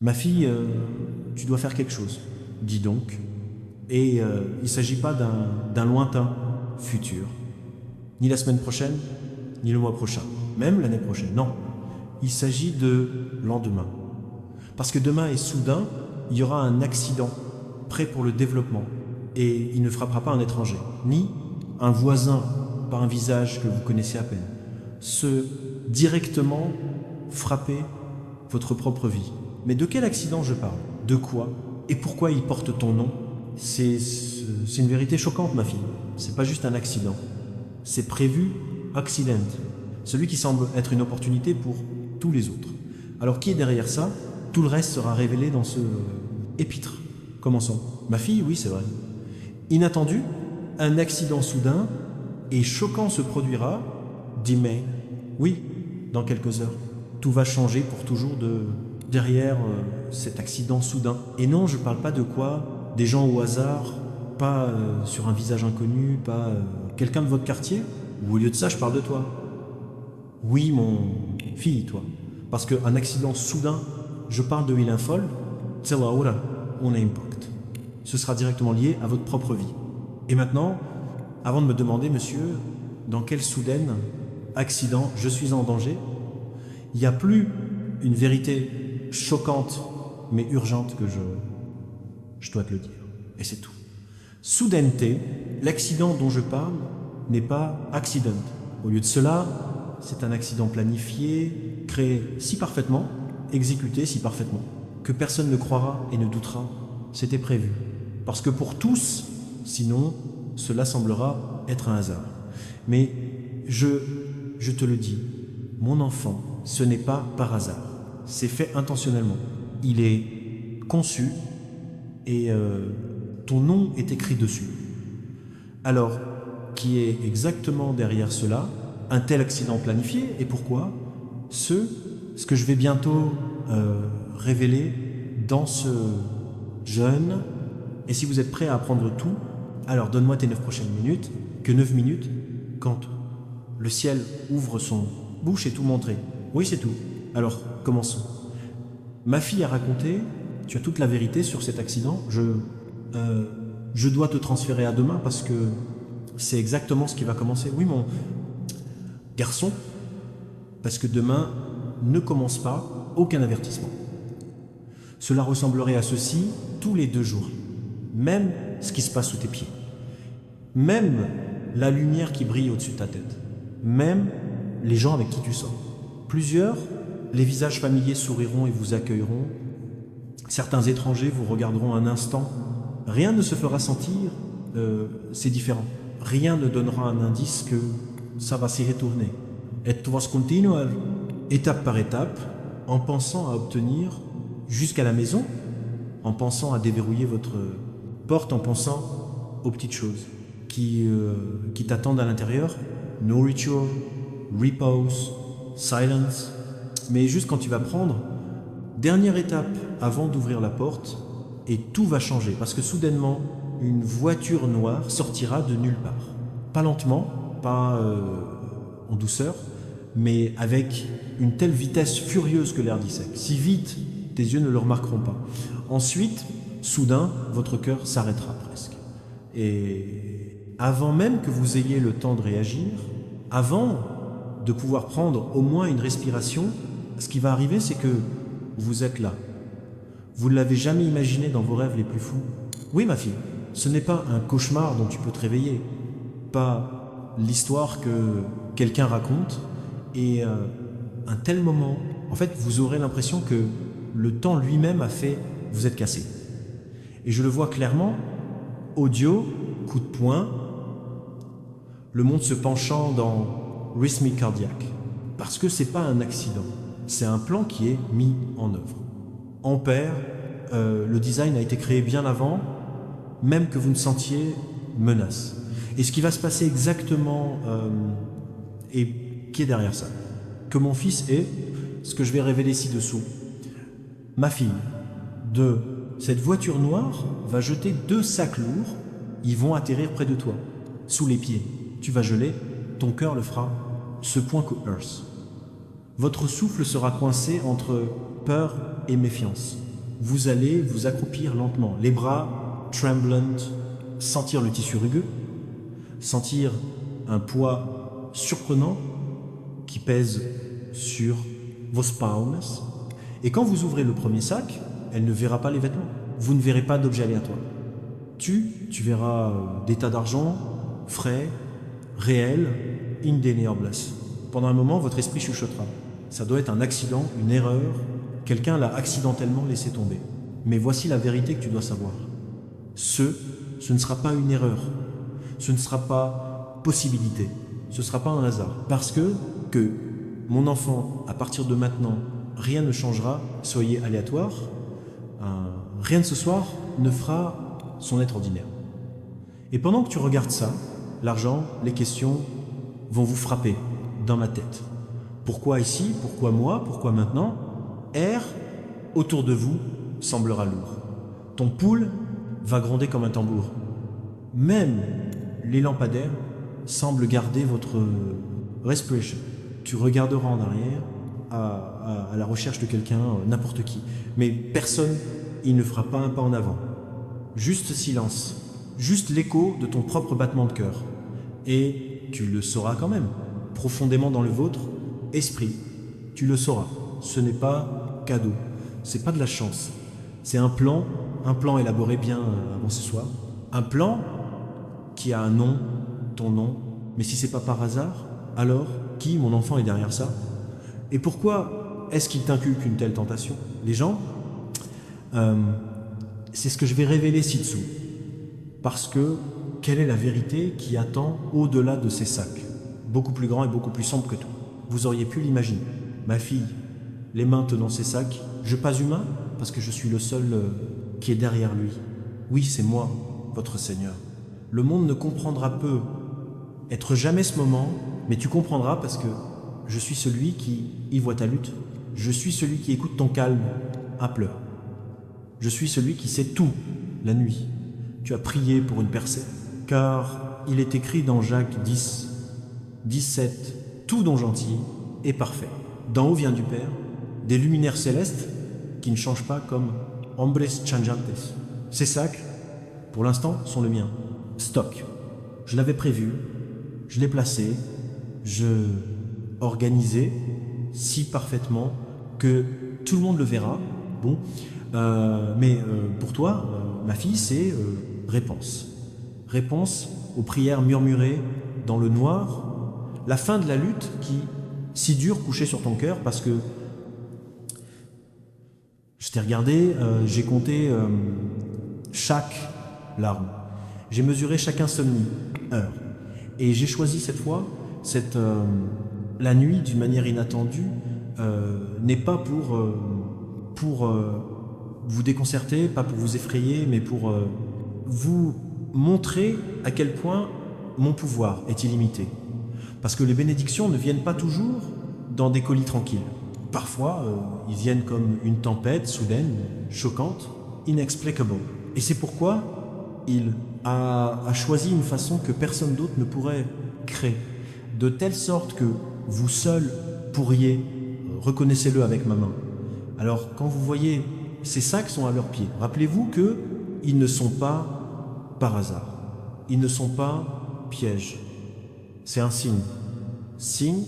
Ma fille, tu dois faire quelque chose. Dis donc. Et il ne s'agit pas d'un lointain futur. Ni la semaine prochaine, ni le mois prochain. Même l'année prochaine. Non. Il s'agit de lendemain. Parce que demain est soudain, il y aura un accident prêt pour le développement. Et il ne frappera pas un étranger, ni un voisin par un visage que vous connaissez à peine. Ce directement frapper votre propre vie. Mais de quel accident je parle? De quoi? Et pourquoi il porte ton nom? C'est une vérité choquante, ma fille. C'est pas juste un accident. C'est prévu accident. Celui qui semble être une opportunité pour tous les autres. Alors qui est derrière ça? Tout le reste sera révélé dans ce épître. Commençons. Ma fille, oui, c'est vrai. Inattendu, un accident soudain et choquant se produira, dit May. Oui, dans quelques heures. Tout va changer pour toujours derrière cet accident soudain. Et non, je parle pas de quoi? Des gens au hasard, pas sur un visage inconnu, pas quelqu'un de votre quartier? Ou au lieu de ça, je parle de toi? Oui, mon fille, toi. Parce qu'un accident soudain, je parle de William Foll, c'est la hora, on impact. Ce sera directement lié à votre propre vie. Et maintenant, avant de me demander, monsieur, dans quel soudain accident je suis en danger, il n'y a plus une vérité choquante mais urgente que je dois te le dire. Et c'est tout. Soudaineté, l'accident dont je parle n'est pas accident. Au lieu de cela, c'est un accident planifié, créé si parfaitement, exécuté si parfaitement, que personne ne croira et ne doutera. C'était prévu. Parce que pour tous, sinon, cela semblera être un hasard. Mais je te le dis, mon enfant, ce n'est pas par hasard. C'est fait intentionnellement. Il est conçu et ton nom est écrit dessus. Alors, qui est exactement derrière cela? Un tel accident planifié, et pourquoi? Ce que je vais bientôt révéler dans ce jeûne. Et si vous êtes prêts à apprendre tout, alors donne-moi tes 9 prochaines minutes, que 9 minutes, quand le ciel ouvre son bouche et tout montrer. Oui, c'est tout. Alors, commençons. Ma fille a raconté, tu as toute la vérité sur cet accident, je dois te transférer à demain parce que c'est exactement ce qui va commencer. Oui, mon garçon, parce que demain ne commence pas aucun avertissement. Cela ressemblerait à ceci tous les 2 jours. Même ce qui se passe sous tes pieds. Même la lumière qui brille au-dessus de ta tête. Même les gens avec qui tu sors. Plusieurs, les visages familiers souriront et vous accueilleront. Certains étrangers vous regarderont un instant. Rien ne se fera sentir, c'est différent. Rien ne donnera un indice que ça va s'y retourner. Et tu vas continuer, étape par étape, en pensant à obtenir jusqu'à la maison, en pensant à déverrouiller votre porte, en pensant aux petites choses qui t'attendent à l'intérieur. Nourriture, repose, silence. Mais juste quand tu vas prendre, dernière étape avant d'ouvrir la porte, et tout va changer. Parce que soudainement, une voiture noire sortira de nulle part. Pas lentement, pas en douceur, mais avec une telle vitesse furieuse que l'air dissèque. Si vite, tes yeux ne le remarqueront pas. Ensuite, soudain, votre cœur s'arrêtera presque. Et avant même que vous ayez le temps de réagir, avant de pouvoir prendre au moins une respiration, ce qui va arriver, c'est que vous êtes là. Vous ne l'avez jamais imaginé dans vos rêves les plus fous. Oui, ma fille, ce n'est pas un cauchemar dont tu peux te réveiller, pas l'histoire que quelqu'un raconte, et un tel moment, en fait, vous aurez l'impression que le temps lui-même a fait, vous êtes cassé. Et je le vois clairement, audio, coup de poing, le monde se penchant dans rythmie cardiaque. Parce que c'est pas un accident, c'est un plan qui est mis en œuvre. Ampère, le design a été créé bien avant, même que vous ne sentiez menace. Et ce qui va se passer exactement, et qui est derrière ça? Que mon fils est, ce que je vais révéler ci-dessous. Ma fille, de cette voiture noire, va jeter 2 sacs lourds, ils vont atterrir près de toi, sous les pieds. Tu vas geler, ton cœur le fera, ce point que Earth. Votre souffle sera coincé entre peur et méfiance. Vous allez vous accroupir lentement, les bras tremblant, sentir le tissu rugueux, sentir un poids surprenant qui pèse sur vos palmes. Et quand vous ouvrez le premier sac, elle ne verra pas les vêtements. Vous ne verrez pas d'objets aléatoires. Tu verras des tas d'argent, frais, réels, indéniables. Pendant un moment, votre esprit chuchotera. Ça doit être un accident, une erreur. Quelqu'un l'a accidentellement laissé tomber. Mais voici la vérité que tu dois savoir. Ce ne sera pas une erreur. Ce ne sera pas possibilité. Ce ne sera pas un hasard. Parce que, mon enfant, à partir de maintenant, rien ne changera, soyez aléatoire. Rien de ce soir ne fera son être ordinaire. Et pendant que tu regardes ça, l'argent, les questions vont vous frapper dans ma tête. Pourquoi ici? Pourquoi moi? Pourquoi maintenant? Air autour de vous semblera lourd. Ton pouls va gronder comme un tambour. Même les lampadaires semblent garder votre respiration. Tu regarderas en arrière à la recherche de quelqu'un, n'importe qui. Mais personne, il ne fera pas un pas en avant. Juste silence. Juste l'écho de ton propre battement de cœur. Et tu le sauras quand même. Profondément dans le vôtre, esprit, tu le sauras. Ce n'est pas cadeau. C'est pas de la chance. C'est un plan élaboré bien avant ce soir. Un plan qui a un nom, ton nom. Mais si c'est pas par hasard, alors qui, mon enfant, est derrière ça? Et pourquoi est-ce qu'il t'inculque une telle tentation? Les gens, c'est ce que je vais révéler ci-dessous. Parce que, quelle est la vérité qui attend au-delà de ces sacs? Beaucoup plus grand et beaucoup plus sombre que tout. Vous auriez pu l'imaginer. Ma fille, les mains tenant ces sacs, je pas humain parce que je suis le seul qui est derrière lui. Oui, c'est moi, votre Seigneur. Le monde ne comprendra peu être jamais ce moment, mais tu comprendras parce que je suis celui qui y voit ta lutte. Je suis celui qui écoute ton calme à pleurs. Je suis celui qui sait tout la nuit. Tu as prié pour une percée, car il est écrit dans Jacques 10, 17, tout don gentil est parfait. D'en haut vient du Père, des luminaires célestes qui ne changent pas comme hombres changeantes. Ces sacs, pour l'instant, sont le mien. Stock. Je l'avais prévu, je l'ai placé, je organisé si parfaitement que tout le monde le verra. Bon, mais pour toi, ma fille, c'est réponse. Réponse aux prières murmurées dans le noir, la fin de la lutte qui, si dure, couchait sur ton cœur parce que je t'ai regardé, j'ai compté chaque larme. J'ai mesuré chaque insomnie, heure. Et j'ai choisi cette fois, la nuit d'une manière inattendue, n'est pas pour vous déconcerter, pas pour vous effrayer, mais pour vous montrer à quel point mon pouvoir est illimité. Parce que les bénédictions ne viennent pas toujours dans des colis tranquilles. Parfois, ils viennent comme une tempête soudaine, choquante, inexplicable. Et c'est pourquoi il a choisi une façon que personne d'autre ne pourrait créer. De telle sorte que vous seul pourriez, reconnaissez-le avec ma main. Alors, quand vous voyez ces sacs sont à leurs pieds, rappelez-vous qu'ils ne sont pas par hasard. Ils ne sont pas pièges. C'est un signe. Signe,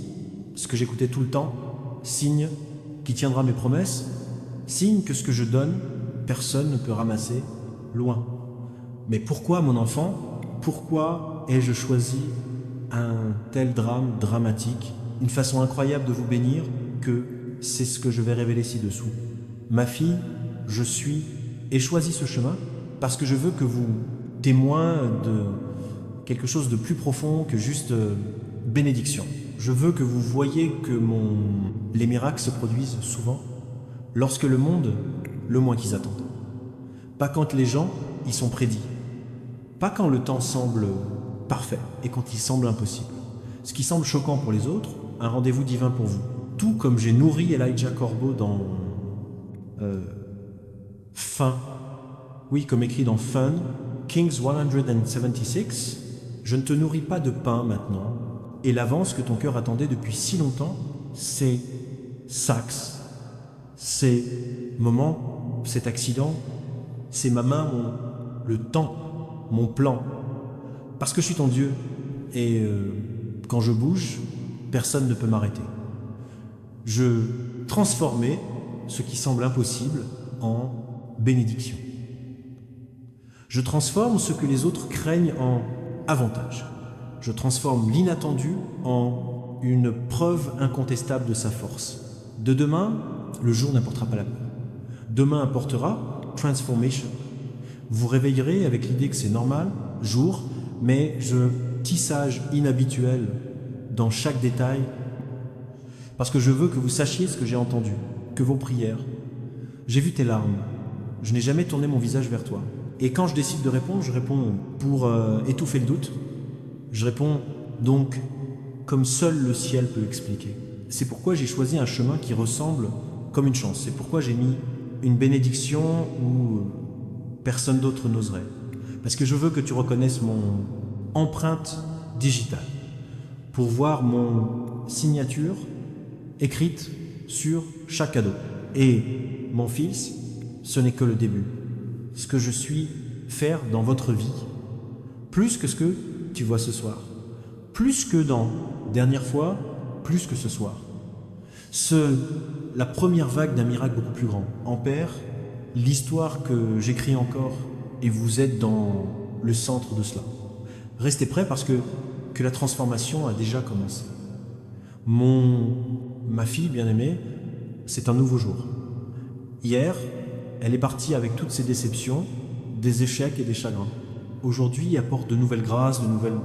ce que j'écoutais tout le temps, signe qui tiendra mes promesses, signe que ce que je donne, personne ne peut ramasser loin. Mais pourquoi, mon enfant, pourquoi ai-je choisi un tel drame dramatique, une façon incroyable de vous bénir, que c'est ce que je vais révéler ci-dessous. Ma fille, je ai choisi ce chemin parce que je veux que vous témoin de quelque chose de plus profond que juste bénédiction. Je veux que vous voyez que les miracles se produisent souvent lorsque le monde, le moins qu'ils attendent. Pas quand les gens y sont prédits. Pas quand le temps semble parfait et quand il semble impossible. Ce qui semble choquant pour les autres, un rendez-vous divin pour vous. Tout comme j'ai nourri Elijah Corbeau dans Fin. Oui, comme écrit dans Fun, Kings 176, je ne te nourris pas de pain maintenant, et l'avance que ton cœur attendait depuis si longtemps, c'est sax, c'est moment cet accident, c'est ma main, le temps, mon plan. Parce que je suis ton Dieu. Et quand je bouge, personne ne peut m'arrêter. Je transformais ce qui semble impossible en bénédiction. Je transforme ce que les autres craignent en avantage. Je transforme l'inattendu en une preuve incontestable de sa force. De demain, le jour n'apportera pas la peur. Demain apportera transformation. Vous réveillerez avec l'idée que c'est normal, jour, mais tissage inhabituel dans chaque détail, parce que je veux que vous sachiez ce que j'ai entendu, que vos prières. J'ai vu tes larmes. Je n'ai jamais tourné mon visage vers toi. Et quand je décide de répondre, je réponds pour étouffer le doute. Je réponds donc comme seul le ciel peut expliquer. C'est pourquoi j'ai choisi un chemin qui ressemble comme une chance. C'est pourquoi j'ai mis une bénédiction où personne d'autre n'oserait. Parce que je veux que tu reconnaisses mon empreinte digitale pour voir mon signature écrite sur chaque cadeau. Et mon fils, ce n'est que le début. Ce que je suis faire dans votre vie, plus que ce que tu vois ce soir, plus que dans dernière fois, plus que ce soir. La première vague d'un miracle beaucoup plus grand. Ampère, l'histoire que j'écris encore, et vous êtes dans le centre de cela. Restez prêts parce que la transformation a déjà commencé. Ma fille bien-aimée, c'est un nouveau jour. Hier, elle est partie avec toutes ses déceptions, des échecs et des chagrins. Aujourd'hui, elle apporte de nouvelles grâces, de nouvelles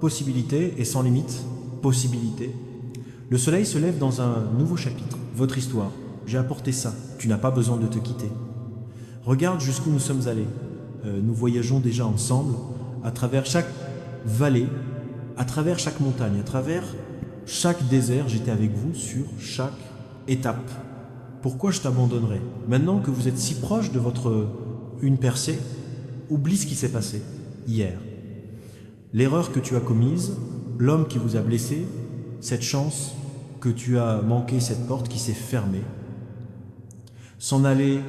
possibilités, et sans limite, possibilités. Le soleil se lève dans un nouveau chapitre, votre histoire. J'ai apporté ça, tu n'as pas besoin de te quitter. Regarde jusqu'où nous sommes allés. Nous voyageons déjà ensemble, à travers chaque vallée, à travers chaque montagne, à travers chaque désert, j'étais avec vous sur chaque étape. Pourquoi je t'abandonnerai? Maintenant que vous êtes si proche de votre une percée, oublie ce qui s'est passé hier. L'erreur que tu as commise, l'homme qui vous a blessé, cette chance que tu as manqué, cette porte qui s'est fermée. S'en aller